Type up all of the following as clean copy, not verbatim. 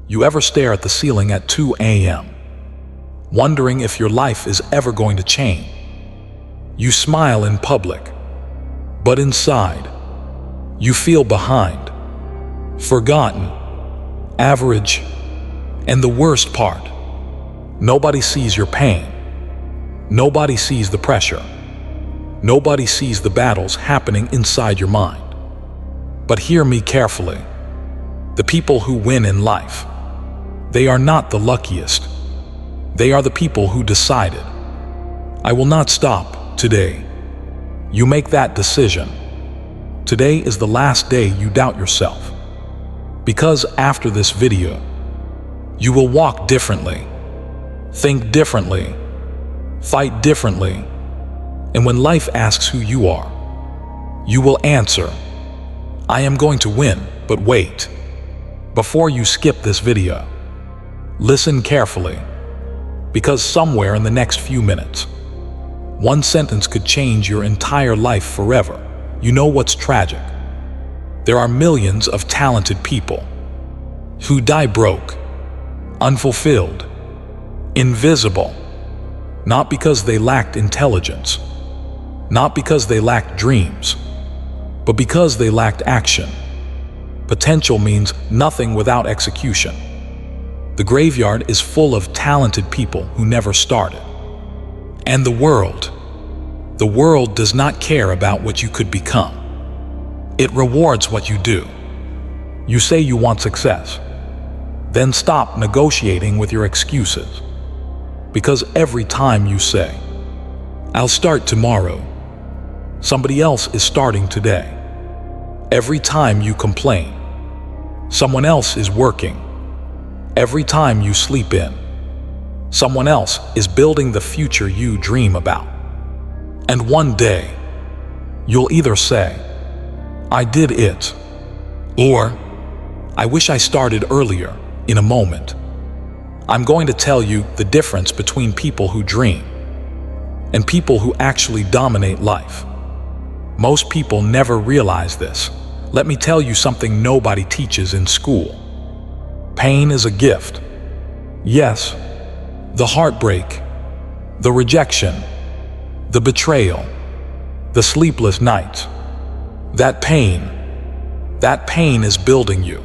You ever stare at the ceiling at 2 a.m., wondering if your life is ever going to change? You smile in public, but inside, you feel behind, forgotten, average, and the worst part, nobody sees your pain. Nobody sees the pressure. Nobody sees the battles happening inside your mind. But hear me carefully. The people who win in life, they are not the luckiest. They are the people who decided, I will not stop today. You make that decision. Today is the last day you doubt yourself. Because after this video, you will walk differently, think differently, fight differently, and when life asks who you are, you will answer, I am going to win, but wait. Before you skip this video, listen carefully, because somewhere in the next few minutes, one sentence could change your entire life forever. You know what's tragic? There are millions of talented people who die broke, unfulfilled, invisible, not because they lacked intelligence, not because they lacked dreams, but because they lacked action. Potential means nothing without execution. The graveyard is full of talented people who never started. And the world does not care about what you could become. It rewards what you do. You say you want success, then stop negotiating with your excuses. Because every time you say, I'll start tomorrow, somebody else is starting today. Every time you complain, someone else is working. Every time you sleep in, someone else is building the future you dream about. And one day, you'll either say, I did it, or I wish I started earlier. In a moment, I'm going to tell you the difference between people who dream and people who actually dominate life. Most people never realize this. Let me tell you something nobody teaches in school. Pain is a gift. Yes, the heartbreak, the rejection, the betrayal, the sleepless nights. That pain is building you.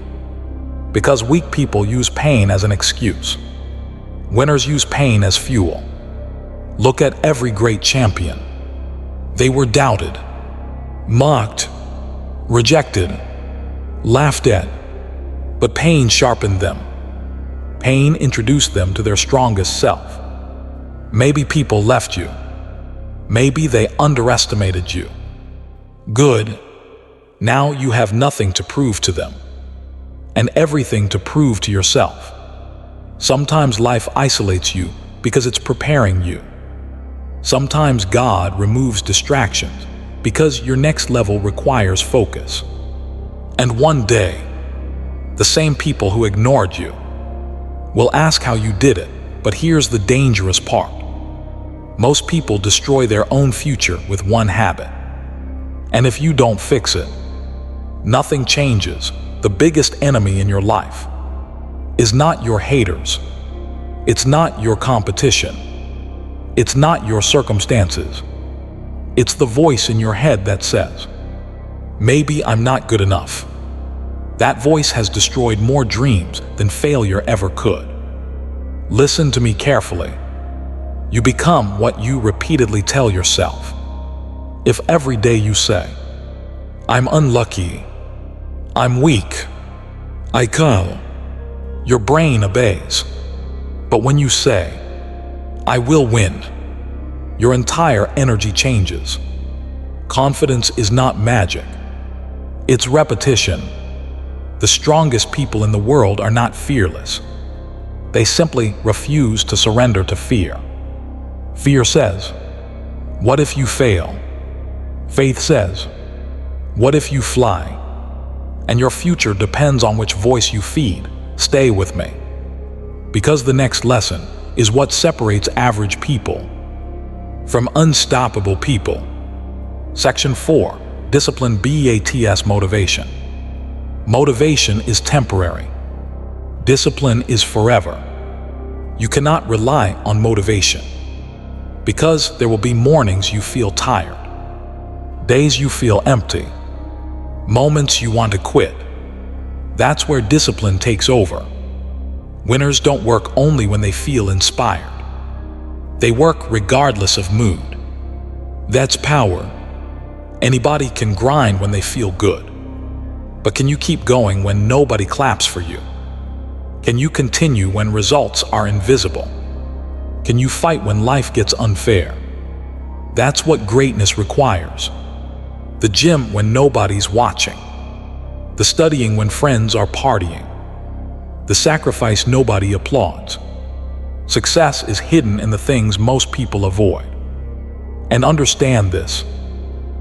Because weak people use pain as an excuse. Winners use pain as fuel. Look at every great champion. They were doubted, mocked, rejected, laughed at, but pain sharpened them. Pain introduced them to their strongest self. Maybe people left you. Maybe they underestimated you. Good. Now you have nothing to prove to them, and everything to prove to yourself. Sometimes life isolates you because it's preparing you. Sometimes God removes distractions because your next level requires focus. And one day, the same people who ignored you will ask how you did it, but here's the dangerous part. Most people destroy their own future with one habit. And if you don't fix it, nothing changes. The biggest enemy in your life is not your haters. It's not your competition. It's not your circumstances. It's the voice in your head that says, maybe I'm not good enough. That voice has destroyed more dreams than failure ever could. Listen to me carefully. You become what you repeatedly tell yourself. If every day you say, I'm unlucky, I'm weak, I can't, your brain obeys. But when you say, I will win, your entire energy changes. Confidence is not magic. It's repetition. The strongest people in the world are not fearless. They simply refuse to surrender to fear. Fear says, what if you fail? Faith says, what if you fly? And your future depends on which voice you feed. Stay with me. Because the next lesson is what separates average people from unstoppable people. Section 4. Discipline BATS motivation. Motivation is temporary. Discipline is forever. You cannot rely on motivation, because there will be mornings you feel tired, days you feel empty, moments you want to quit. That's where discipline takes over. Winners don't work only when they feel inspired. They work regardless of mood. That's power. Anybody can grind when they feel good. But can you keep going when nobody claps for you? Can you continue when results are invisible? Can you fight when life gets unfair? That's what greatness requires. The gym when nobody's watching. The studying when friends are partying. The sacrifice nobody applauds. Success is hidden in the things most people avoid. And understand this.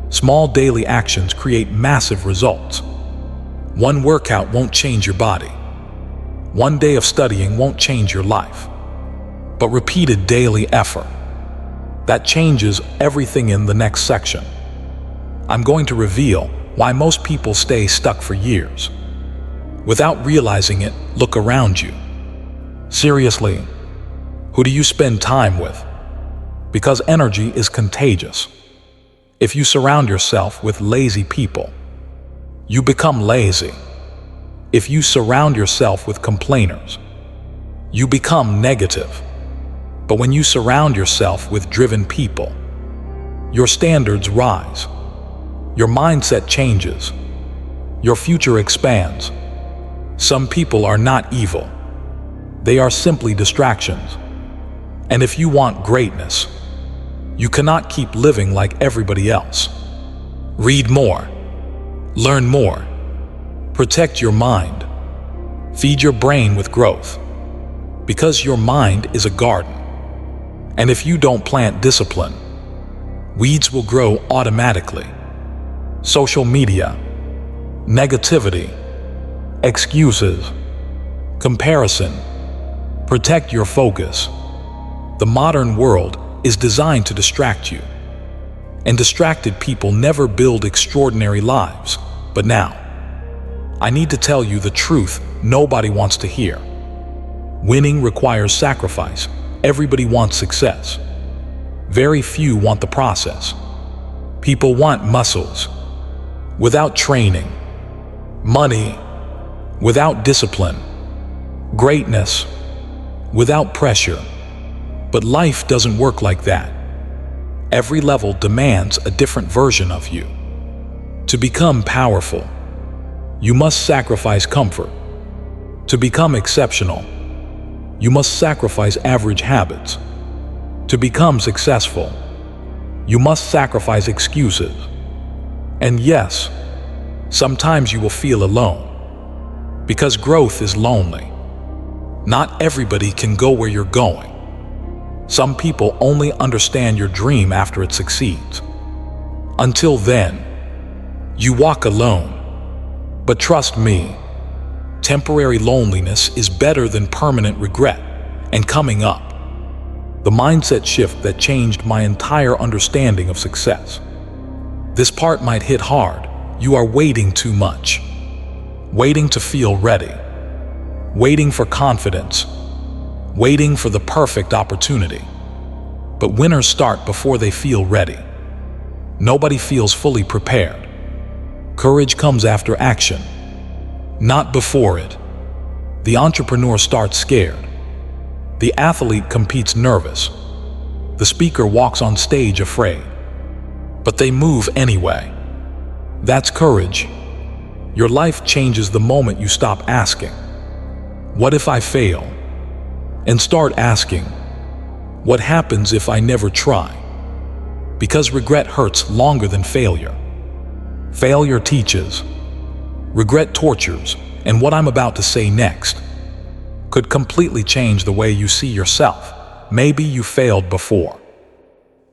Small daily actions create massive results. One workout won't change your body. One day of studying won't change your life. But repeated daily effort, that changes everything in the next section. I'm going to reveal why most people stay stuck for years. Without realizing it, look around you. Seriously, who do you spend time with? Because energy is contagious. If you surround yourself with lazy people, you become lazy. If you surround yourself with complainers, you become negative. But when you surround yourself with driven people, your standards rise. Your mindset changes. Your future expands. Some people are not evil. They are simply distractions. And if you want greatness, you cannot keep living like everybody else. Read more. Learn more. Protect your mind. Feed your brain with growth. Because your mind is a garden. And if you don't plant discipline, weeds will grow automatically. Social media, negativity, excuses, comparison. Protect your focus. The modern world is designed to distract you. And distracted people never build extraordinary lives. But now, I need to tell you the truth nobody wants to hear. Winning requires sacrifice. Everybody wants success. Very few want the process. People want muscles without training, money without discipline, greatness without pressure. But life doesn't work like that. Every level demands a different version of you. To become powerful, you must sacrifice comfort. To become exceptional, you must sacrifice average habits. To become successful, you must sacrifice excuses. And yes, sometimes you will feel alone, because growth is lonely. Not everybody can go where you're going. Some people only understand your dream after it succeeds. Until then, you walk alone. But trust me, temporary loneliness is better than permanent regret. And coming up, the mindset shift that changed my entire understanding of success. This part might hit hard. You are waiting too much. Waiting to feel ready. Waiting for confidence. Waiting for the perfect opportunity. But winners start before they feel ready. Nobody feels fully prepared. Courage comes after action, not before it. The entrepreneur starts scared. The athlete competes nervous. The speaker walks on stage afraid. But they move anyway. That's courage. Your life changes the moment you stop asking, "What if I fail?" and start asking, "What happens if I never try?" Because regret hurts longer than failure. Failure teaches. Regret tortures. And what I'm about to say next could completely change the way you see yourself. Maybe you failed before.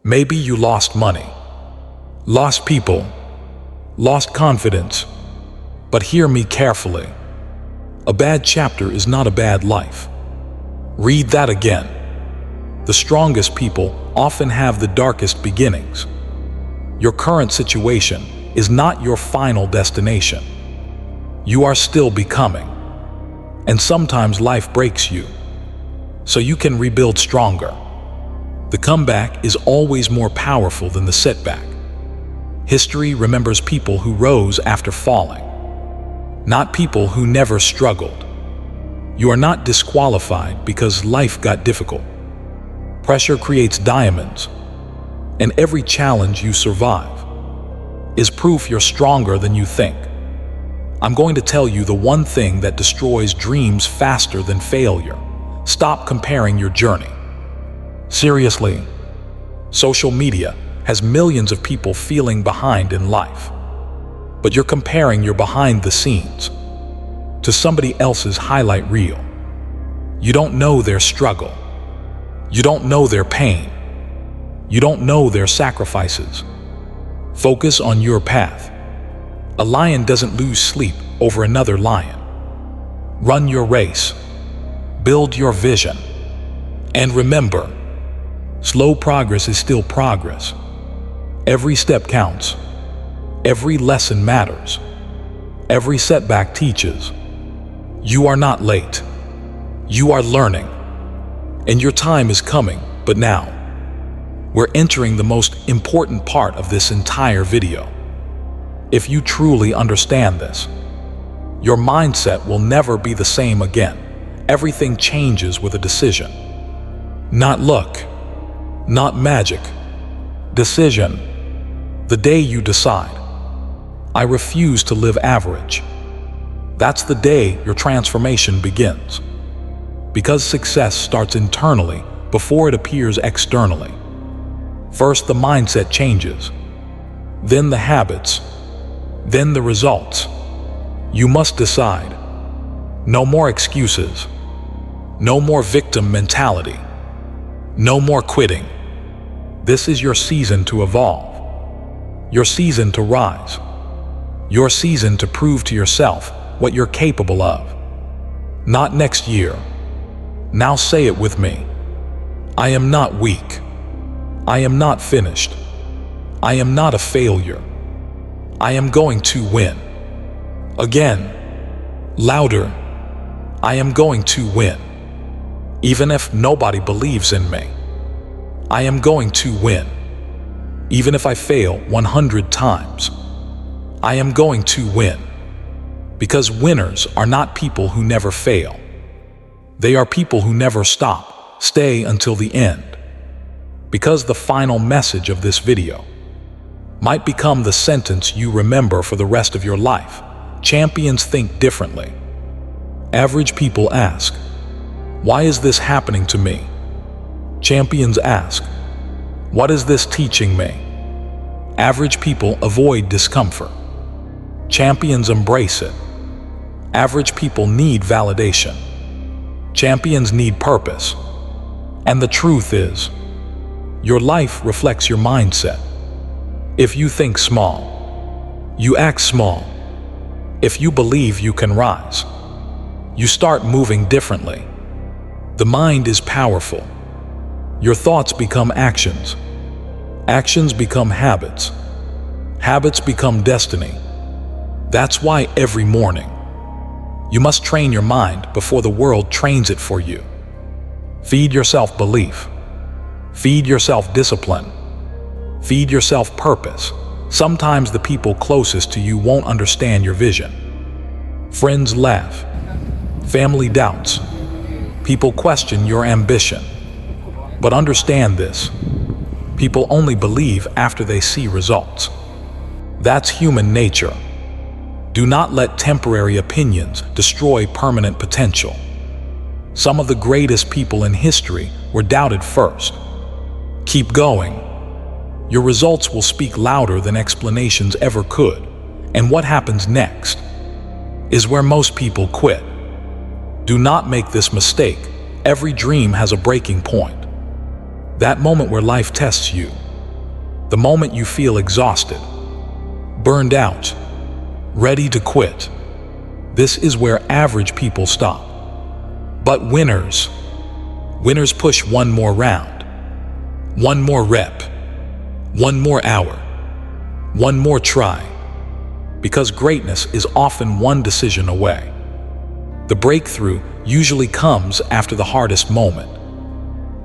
Maybe you lost money, lost people, lost confidence. But hear me carefully. A bad chapter is not a bad life. Read that again. The strongest people often have the darkest beginnings. Your current situation is not your final destination. You are still becoming. And sometimes life breaks you, so you can rebuild stronger. The comeback is always more powerful than the setback. History remembers people who rose after falling, not people who never struggled. You are not disqualified because life got difficult. Pressure creates diamonds, and every challenge you survive is proof you're stronger than you think. I'm going to tell you the one thing that destroys dreams faster than failure. Stop comparing your journey. Seriously, social media has millions of people feeling behind in life, but you're comparing your behind the scenes to somebody else's highlight reel. You don't know their struggle. You don't know their pain. You don't know their sacrifices. Focus on your path. A lion doesn't lose sleep over another lion. Run your race. Build your vision. And remember, slow progress is still progress. Every step counts. Every lesson matters. Every setback teaches. You are not late. You are learning. And your time is coming, but now. We're entering the most important part of this entire video. If you truly understand this, your mindset will never be the same again. Everything changes with a decision. Not luck, not magic. Decision. The day you decide, I refuse to live average. That's the day your transformation begins. Because success starts internally before it appears externally. First, the mindset changes, then the habits, then the results. You must decide. No more excuses. No more victim mentality. No more quitting. This is your season to evolve. Your season to rise. Your season to prove to yourself what you're capable of. Not next year. Now say it with me. I am not weak. I am not finished. I am not a failure. I am going to win. Again, louder. I am going to win. Even if nobody believes in me. I am going to win. Even if I fail 100 times. I am going to win. Because winners are not people who never fail. They are people who never stop, stay until the end. Because the final message of this video might become the sentence you remember for the rest of your life. Champions think differently. Average people ask, why is this happening to me? Champions ask, what is this teaching me? Average people avoid discomfort. Champions embrace it. Average people need validation. Champions need purpose. And the truth is, your life reflects your mindset. If you think small, you act small. If you believe you can rise, you start moving differently. The mind is powerful. Your thoughts become actions. Actions become habits. Habits become destiny. That's why every morning, you must train your mind before the world trains it for you. Feed yourself belief. Feed yourself discipline. Feed yourself purpose. Sometimes the people closest to you won't understand your vision. Friends laugh. Family doubts. People question your ambition. But understand this. People only believe after they see results. That's human nature. Do not let temporary opinions destroy permanent potential. Some of the greatest people in history were doubted first. Keep going. Your results will speak louder than explanations ever could. And what happens next is where most people quit. Do not make this mistake. Every dream has a breaking point. That moment where life tests you. The moment you feel exhausted, burned out, ready to quit. This is where average people stop. But winners push one more round, one more rep, one more hour, one more try. Because greatness is often one decision away. The breakthrough usually comes after the hardest moment.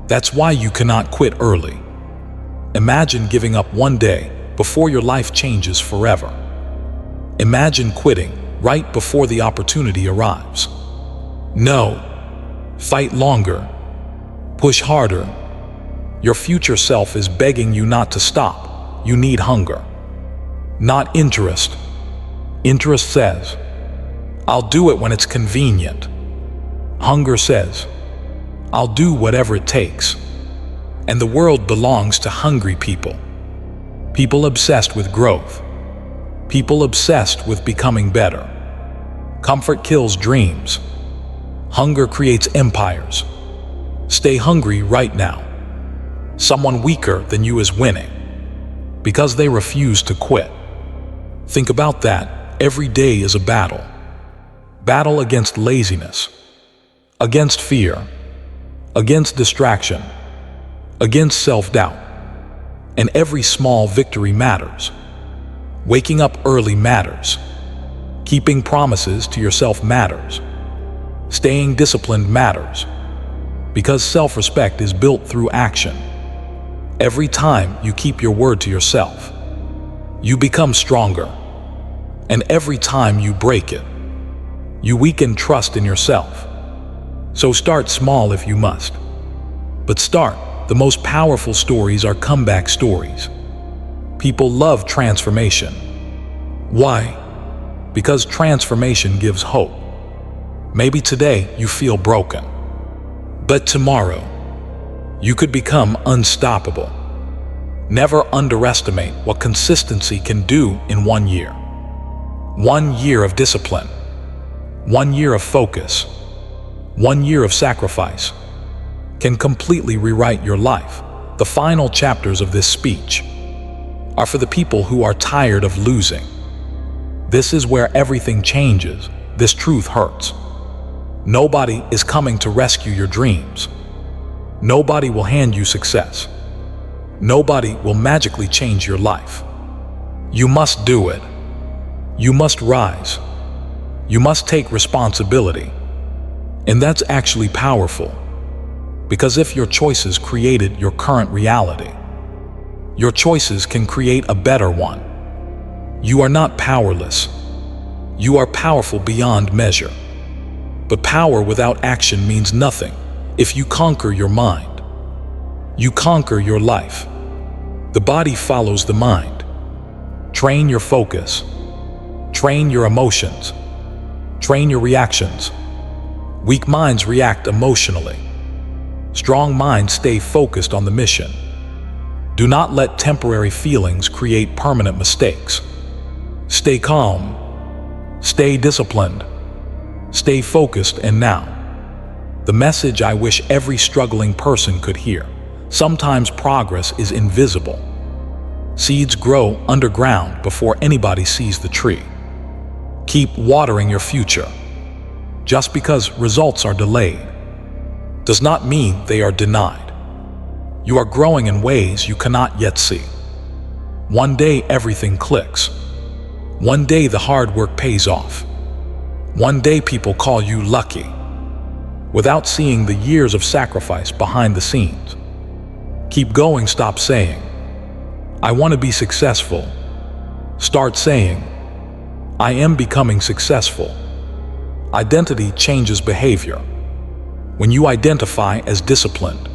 That's why you cannot quit early. Imagine giving up one day before your life changes forever. Imagine quitting right before the opportunity arrives. No. Fight longer. Push harder. Your future self is begging you not to stop. You need hunger, not interest. Interest says, I'll do it when it's convenient. Hunger says, I'll do whatever it takes. And the world belongs to hungry people. People obsessed with growth. People obsessed with becoming better. Comfort kills dreams. Hunger creates empires. Stay hungry right now. Someone weaker than you is winning because they refuse to quit. Think about that. Every day is a battle. Battle against laziness, against fear, against distraction, against self-doubt. And every small victory matters. Waking up early matters. Keeping promises to yourself matters. Staying disciplined matters. Because self-respect is built through action. Every time you keep your word to yourself, you become stronger. And every time you break it, you weaken trust in yourself. So start small if you must. But start. The most powerful stories are comeback stories. People love transformation. Why? Because transformation gives hope. Maybe today you feel broken, but tomorrow you could become unstoppable. Never underestimate what consistency can do in 1 year. 1 year of discipline, 1 year of focus, 1 year of sacrifice can completely rewrite your life. The final chapters of this speech are for the people who are tired of losing. This is where everything changes. This truth hurts. Nobody is coming to rescue your dreams. Nobody will hand you success. Nobody will magically change your life. You must do it. You must rise. You must take responsibility. And that's actually powerful. Because if your choices created your current reality, your choices can create a better one. You are not powerless. You are powerful beyond measure. But power without action means nothing. If you conquer your mind, you conquer your life. The body follows the mind. Train your focus. Train your emotions. Train your reactions. Weak minds react emotionally. Strong minds stay focused on the mission. Do not let temporary feelings create permanent mistakes. Stay calm. Stay disciplined. Stay focused. And now, the message I wish every struggling person could hear. Sometimes progress is invisible. Seeds grow underground before anybody sees the tree. Keep watering your future. Just because results are delayed does not mean they are denied. You are growing in ways you cannot yet see. One day everything clicks. One day the hard work pays off. One day people call you lucky, without seeing the years of sacrifice behind the scenes. Keep going. Stop saying, I want to be successful. Start saying, I am becoming successful. Identity changes behavior. When you identify as disciplined,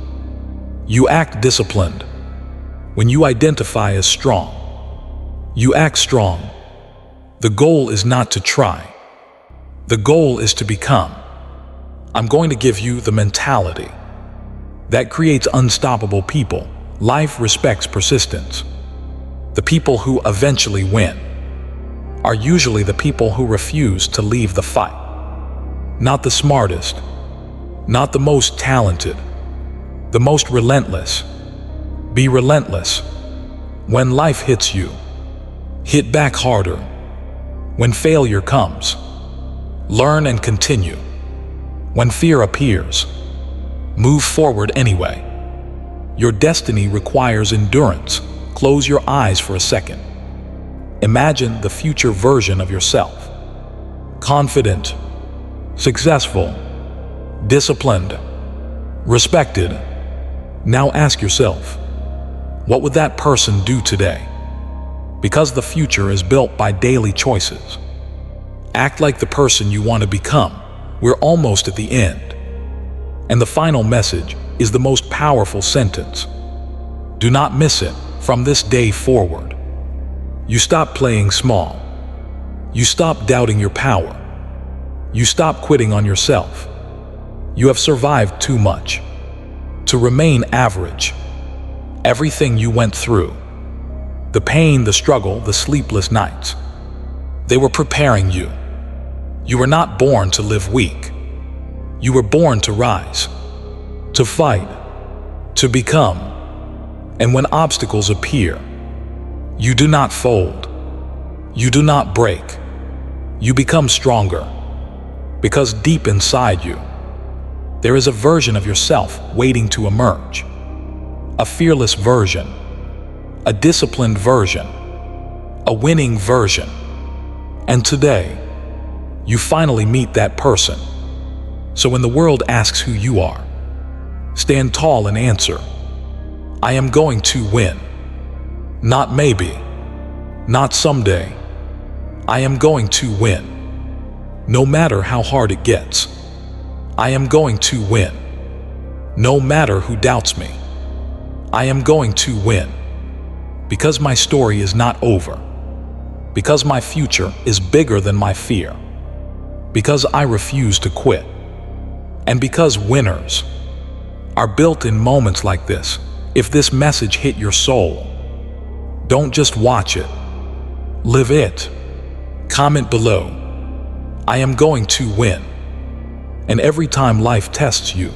you act disciplined. When you identify as strong, you act strong. The goal is not to try. The goal is to become. I'm going to give you the mentality that creates unstoppable people. Life respects persistence. The people who eventually win are usually the people who refuse to leave the fight. Not the smartest, not the most talented, the most relentless. Be relentless. When life hits you, hit back harder. When failure comes, learn and continue. When fear appears, move forward anyway. Your destiny requires endurance. Close your eyes for a second. Imagine the future version of yourself. Confident, successful, disciplined, respected. Now ask yourself, what would that person do today? Because the future is built by daily choices. Act like the person you want to become. We're almost at the end. And the final message is the most powerful sentence. Do not miss it. From this day forward, you stop playing small. You stop doubting your power. You stop quitting on yourself. You have survived too much to remain average. Everything you went through, the pain, the struggle, the sleepless nights, they were preparing you. You were not born to live weak. You were born to rise, to fight, to become. And when obstacles appear, you do not fold. You do not break. You become stronger. Because deep inside you, there is a version of yourself waiting to emerge. A fearless version, a disciplined version, a winning version. And today, you finally meet that person. So when the world asks who you are, stand tall and answer, I am going to win. Not maybe, not someday. I am going to win. No matter how hard it gets, I am going to win. No matter who doubts me, I am going to win. Because my story is not over. Because my future is bigger than my fear. Because I refuse to quit. And because winners are built in moments like this. If this message hit your soul, don't just watch it. Live it. Comment below, I am going to win. And every time life tests you,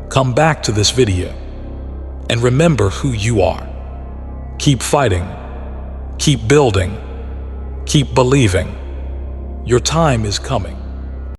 come back to this video and remember who you are. Keep fighting, keep building, keep believing. Your time is coming.